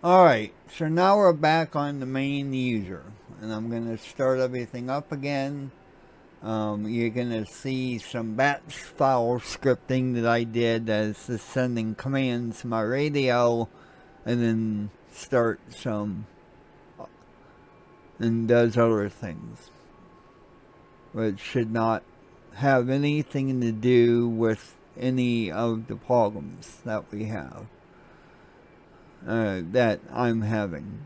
Alright, so now we're back on the main user, and I'm going to start everything up again. You're going to see some batch file scripting that I did as just sending commands to my radio, and then start some, and does other things. Which should not have anything to do with any of the problems that we have, that I'm having.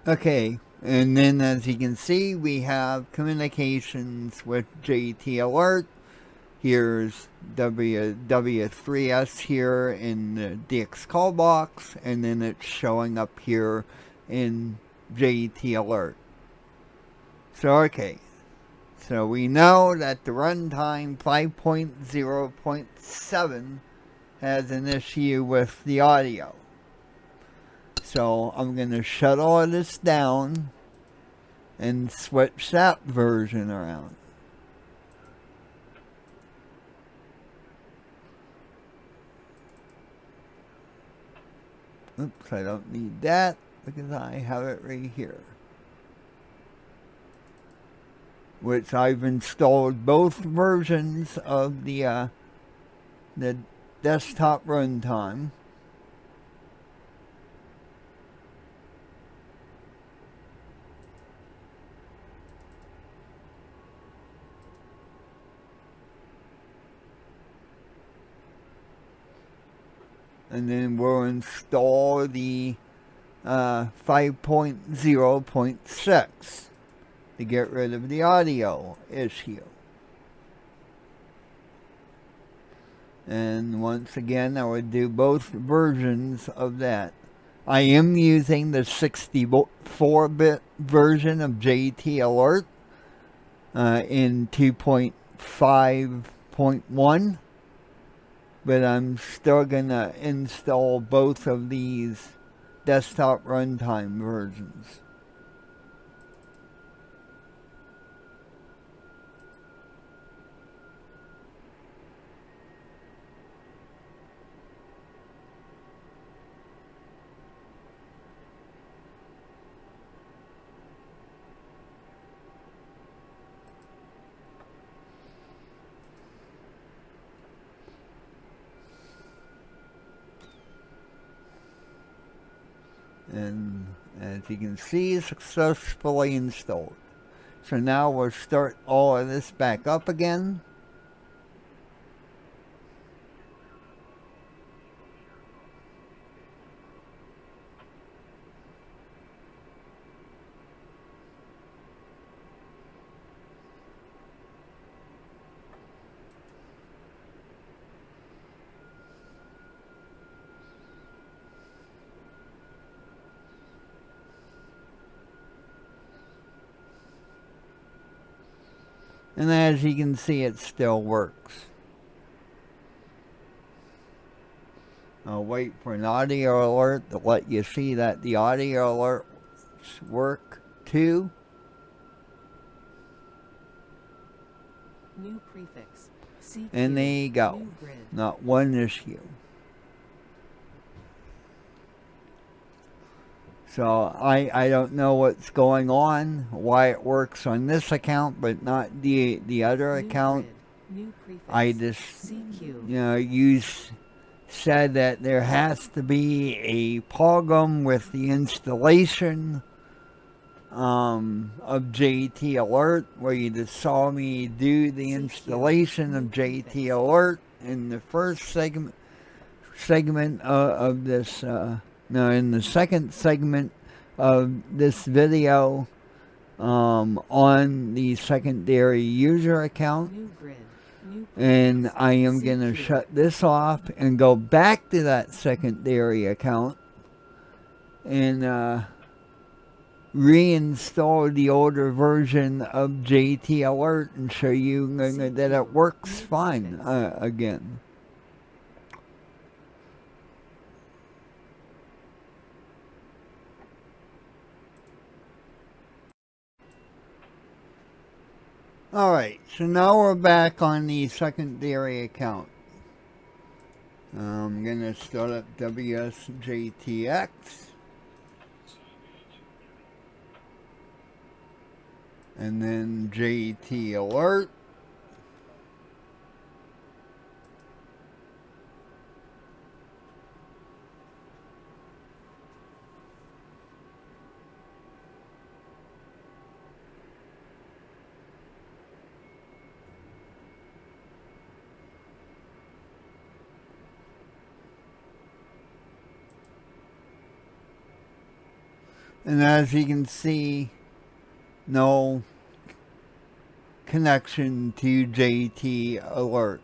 Okay, and then as you can see, we have communications with JTAlert. Here's W3S here in the DX call box, and then it's showing up here in JTAlert. So, okay. So we know that the runtime 5.0.7 has an issue with the audio. So I'm going to shut all of this down and switch that version around. Oops, I don't need that because I have it right here. Which I've installed both versions of the desktop runtime. And then we'll install the 5.0.6 to get rid of the audio issue. And once again, I would do both versions of that. I am using the 64-bit version of JTAlert in 2.5.1. But I'm still going to install both of these desktop runtime versions. And as you can see, successfully installed. So now we'll start all of this back up again. And as you can see, it still works. I'll wait for an audio alert to let you see that the audio alerts work too. New prefix. CQ. And there you go. Not one issue. So I don't know what's going on, why it works on this account but not the other account. New prefix. I just CQ. said that there has to be a problem with the installation of JTAlert, where you just saw me do the installation of JTAlert in the first segment of this. In the second segment of this video, on the secondary user account. And I am going to shut this off and go back to that secondary account and reinstall the older version of JTAlert and show you that it works fine again. Alright, so now we're back on the secondary account. I'm going to start up WSJTX. And then JTAlert. And as you can see, no connection to JTAlert.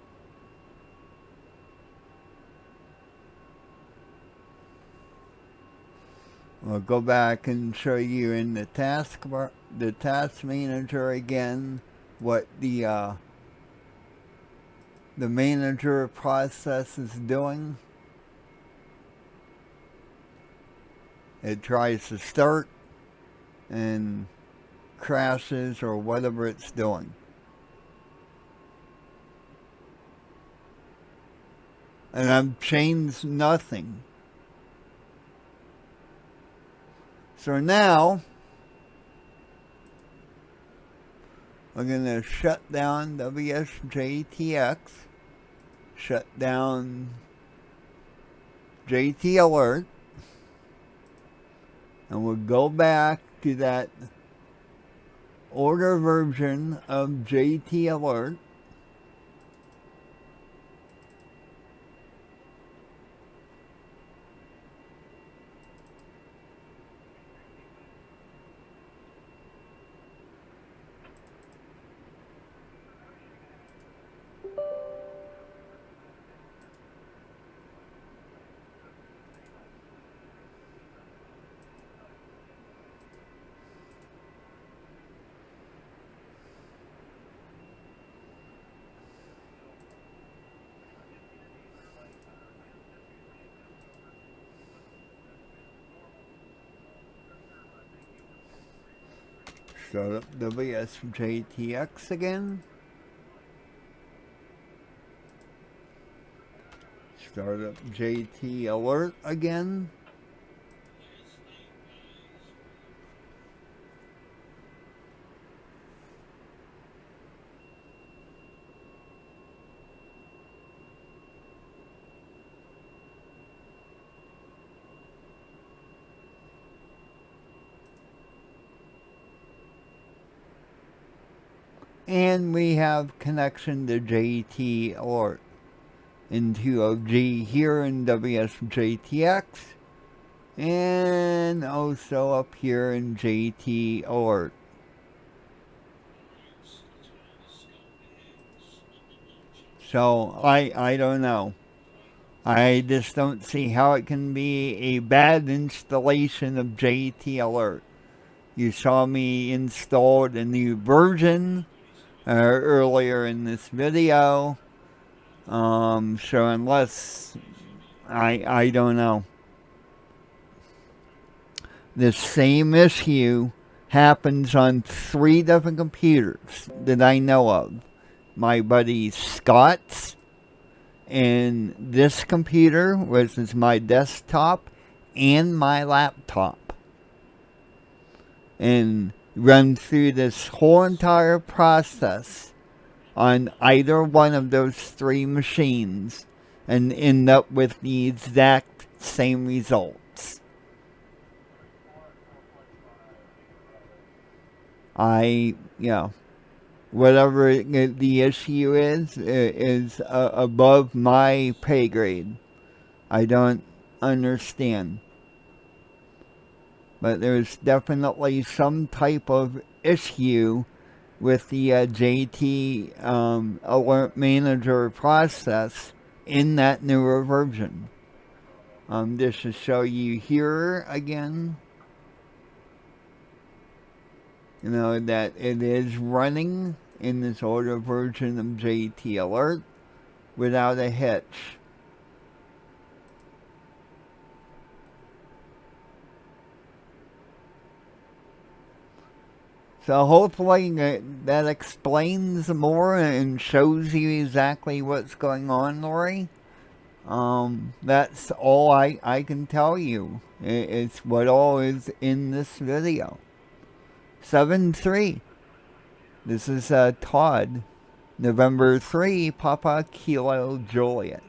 We'll go back and show you in the task manager again what the manager process is doing. It tries to start and crashes or whatever it's doing. And I've changed nothing. So now we're going to shut down WSJTX, shut down JTAlert, and we'll go back to that older version of JTAlert. Start up WSJTX again. Start up JTAlert again. And we have connection to JTAlert into OG here in WSJTX and also up here in JTAlert. So I don't know. I just don't see how it can be a bad installation of JTAlert. You saw me install the new version earlier in this video. So unless I don't know. The same issue happens on 3 different computers that I know of. My buddy Scott's, and this computer, which is my desktop, and my laptop. And run through this whole entire process on either one of those 3 machines and end up with the exact same results. Whatever the issue is above my pay grade. I don't understand. But there's definitely some type of issue with the JT Alert Manager process in that newer version. Just to show you here again, that it is running in this older version of JTAlert without a hitch. So hopefully that explains more and shows you exactly what's going on, Lori. That's all I can tell you. It's what all is in this video. 7-3. This is Todd. November 3, Papa Kilo Juliet.